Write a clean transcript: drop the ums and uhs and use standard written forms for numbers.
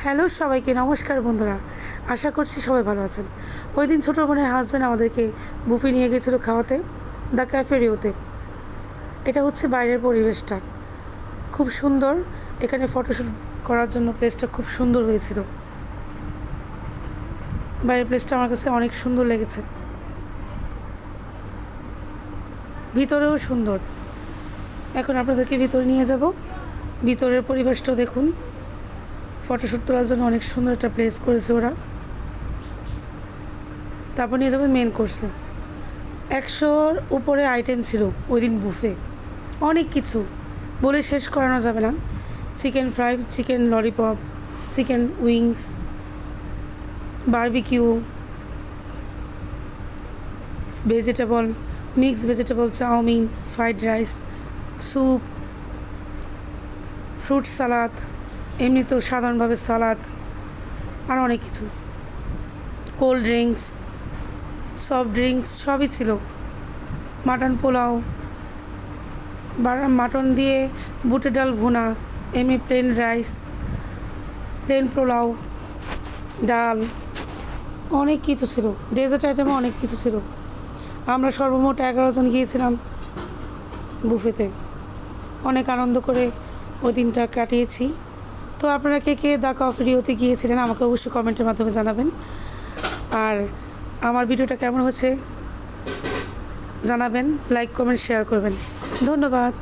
Hello সবাইকে নমস্কার বন্ধুরা, আশা করছি সবাই ভালো আছেন। ওই দিন ছোটো বোনের হাজব্যান্ড আমাদেরকে বুফে নিয়ে গেছিলো খাওয়াতে, দ্য ক্যাফেরিওতে। এটা হচ্ছে বাইরের পরিবেশটা খুব সুন্দর, এখানে ফটোশ্যুট করার জন্য প্লেসটা খুব সুন্দর হয়েছিল। বাইরের প্লেসটা আমার কাছে অনেক সুন্দর লেগেছে, ভিতরেও সুন্দর। এখন আপনাদেরকে ভিতরে নিয়ে যাব, ভিতরের পরিবেশটাও দেখুন। ফটোশ্যুট তোলার জন্য অনেক সুন্দর একটা প্লেস করেছে ওরা। তারপর নিয়ে যাবেন মেন কোর্সে। 100-র উপরে আইটেম ছিল ওই দিন বুফে, অনেক কিছু বলে শেষ করানো যাবে না। Chicken fry, chicken lollipop, chicken wings, barbecue, vegetable, mixed vegetable, chowmein, fried rice, soup, fruit salad, এমনি তো সাধারণভাবে সালাদ, আর অনেক কিছু, কোল্ড ড্রিঙ্কস, সফট ড্রিঙ্কস সবই ছিল। মাটন পোলাও, মাটন দিয়ে বুটের ডাল ভুনা, এমনি প্লেন রাইস, প্লেন পোলাও, ডাল, অনেক কিছু ছিল। ডেজার্ট আইটেমও অনেক কিছু ছিল। আমরা সর্বমোট 11 জন গিয়েছিলাম বুফেতে, অনেক আনন্দ করে ওই দিনটা কাটিয়েছি। তো আপনারা কে কে দ্য ক্যাফেরিওতে গিয়েছিলেন আমাকে অবশ্যই কমেন্টের মাধ্যমে জানাবেন। আর আমার ভিডিওটা কেমন হচ্ছে জানাবেন, লাইক কমেন্ট শেয়ার করবেন। ধন্যবাদ।